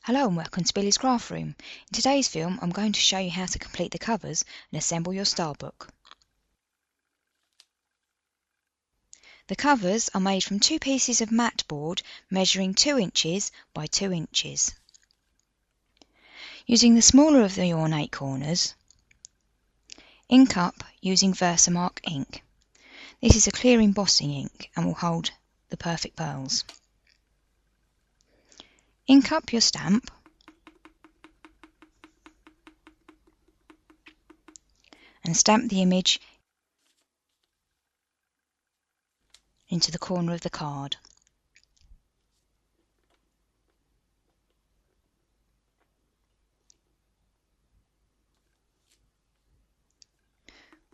Hello and welcome to Billy's Craft Room. In today's film I'm going to show you how to complete the covers and assemble your star book. The covers are made from two pieces of mat board measuring 2 inches by 2 inches. Using the smaller of the ornate corners, ink up using Versamark ink. This is a clear embossing ink and will hold the perfect pearls. Ink up your stamp and stamp the image into the corner of the card.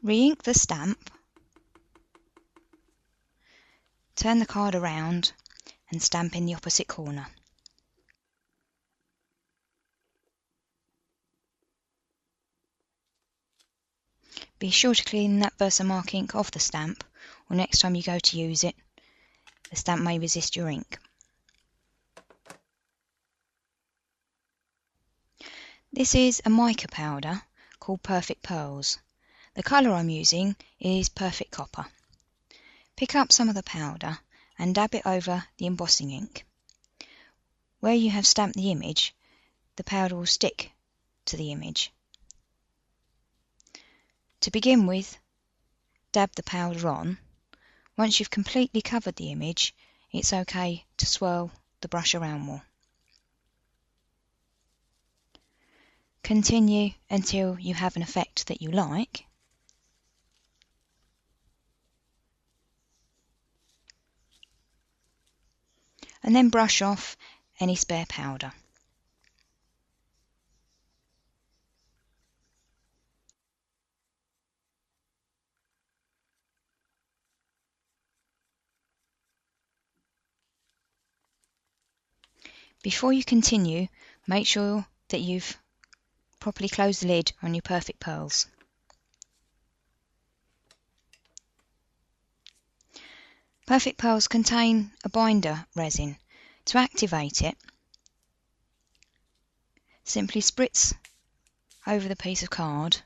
Re-ink the stamp, turn the card around and stamp in the opposite corner. Be sure to clean that Versamark ink off the stamp, or next time you go to use it, the stamp may resist your ink. This is a mica powder called Perfect Pearls. The colour I'm using is Perfect Copper. Pick up some of the powder and dab it over the embossing ink. Where you have stamped the image, the powder will stick to the image. To begin with, dab the powder on. Once you've completely covered the image, it's okay to swirl the brush around more. Continue until you have an effect that you like. And then brush off any spare powder. Before you continue, make sure that you've properly closed the lid on your Perfect Pearls. Perfect Pearls contain a binder resin. To activate it, simply spritz over the piece of card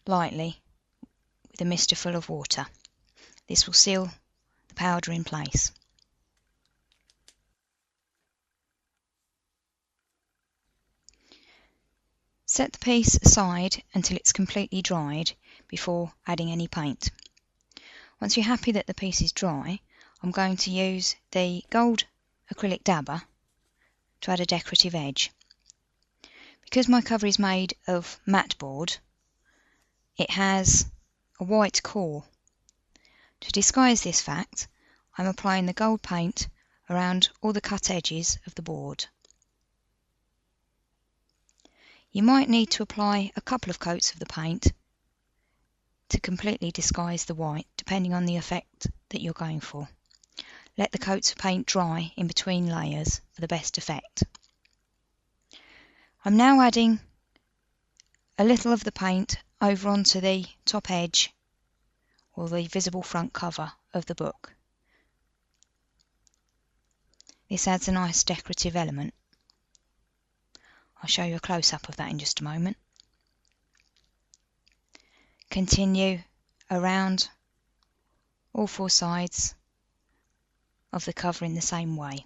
lightly with a mixture full of water. This will seal the powder in place. Set the piece aside until it's completely dried before adding any paint. Once you're happy that the piece is dry, I'm going to use the gold acrylic dabber to add a decorative edge. Because my cover is made of mat board, it has a white core. To disguise this fact, I'm applying the gold paint around all the cut edges of the board. You might need to apply a couple of coats of the paint to completely disguise the white, depending on the effect that you're going for. Let the coats of paint dry in between layers for the best effect. I'm now adding a little of the paint over onto the top edge or the visible front cover of the book. This adds a nice decorative element. I'll show you a close-up of that in just a moment. Continue around all 4 sides of the cover in the same way.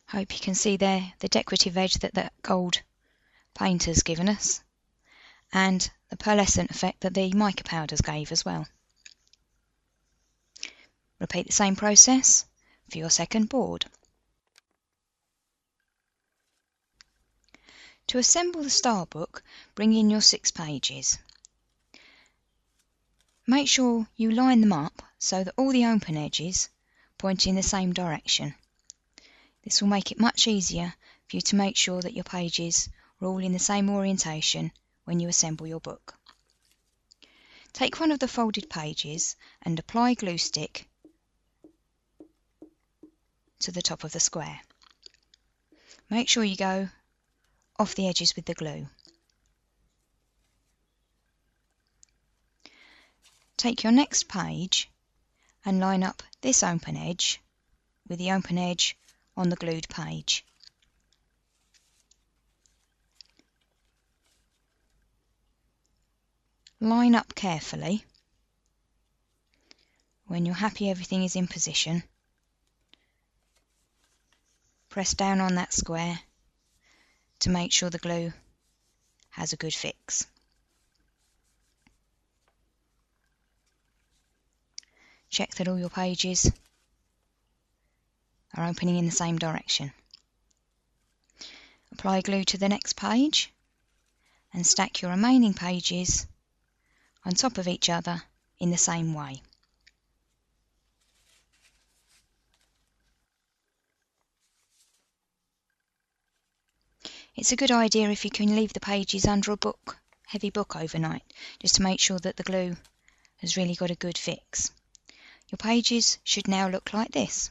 Hope you can see there the decorative edge that the gold paint has given us, and the pearlescent effect that the mica powders gave as well. Repeat the same process for your second board. To assemble the star book, bring in your 6 pages. Make sure you line them up so that all the open edges point in the same direction. This will make it much easier for you to make sure that your pages are all in the same orientation when you assemble your book. Take one of the folded pages and apply glue stick to the top of the square. Make sure you go off the edges with the glue. Take your next page and line up this open edge with the open edge on the glued page. Line up carefully. When you're happy everything is in position, press down on that square to make sure the glue has a good fix. Check that all your pages are opening in the same direction. Apply glue to the next page and stack your remaining pages on top of each other in the same way. It's a good idea if you can leave the pages under a heavy book overnight, just to make sure that the glue has really got a good fix. Your pages should now look like this.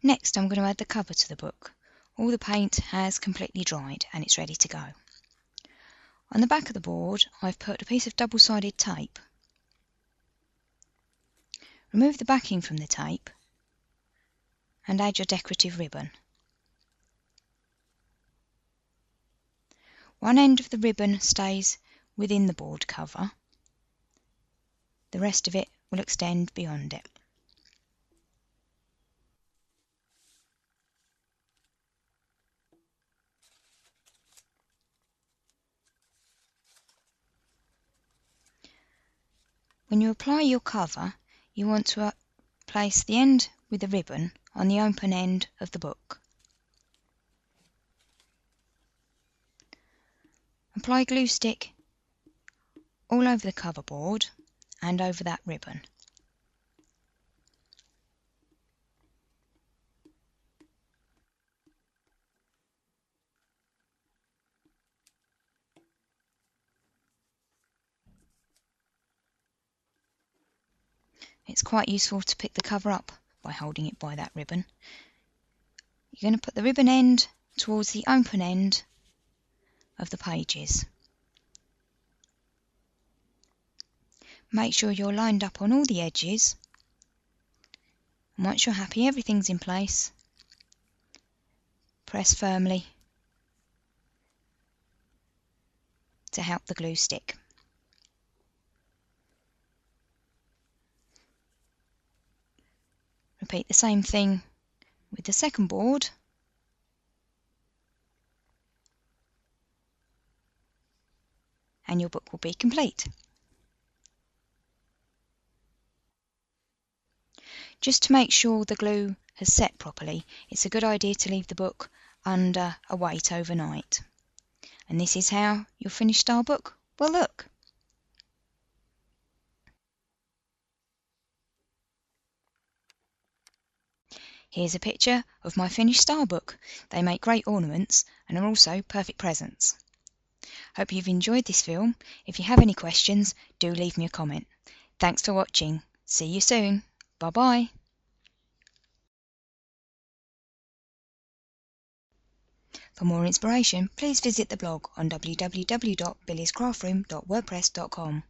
Next, I'm going to add the cover to the book. All the paint has completely dried and it's ready to go. On the back of the board, I've put a piece of double-sided tape. Remove the backing from the tape and add your decorative ribbon. One end of the ribbon stays within the board cover. The rest of it will extend beyond it. When you apply your cover, you want to place the end with the ribbon on the open end of the book. Apply glue stick all over the cover board and over that ribbon. It's quite useful to pick the cover up by holding it by that ribbon. You're going to put the ribbon end towards the open end of the pages. Make sure you're lined up on all the edges. And once you're happy everything's in place, press firmly to help the glue stick. Repeat the same thing with the second board. And your book will be complete. Just to make sure the glue has set properly, it's a good idea to leave the book under a weight overnight. And this is how your finished style book will look. Here's a picture of my finished style book. They make great ornaments and are also perfect presents. Hope you've enjoyed this film. If you have any questions, do leave me a comment. Thanks for watching. See you soon. Bye bye. For more inspiration, please visit the blog on www.billiescraftroom.wordpress.com.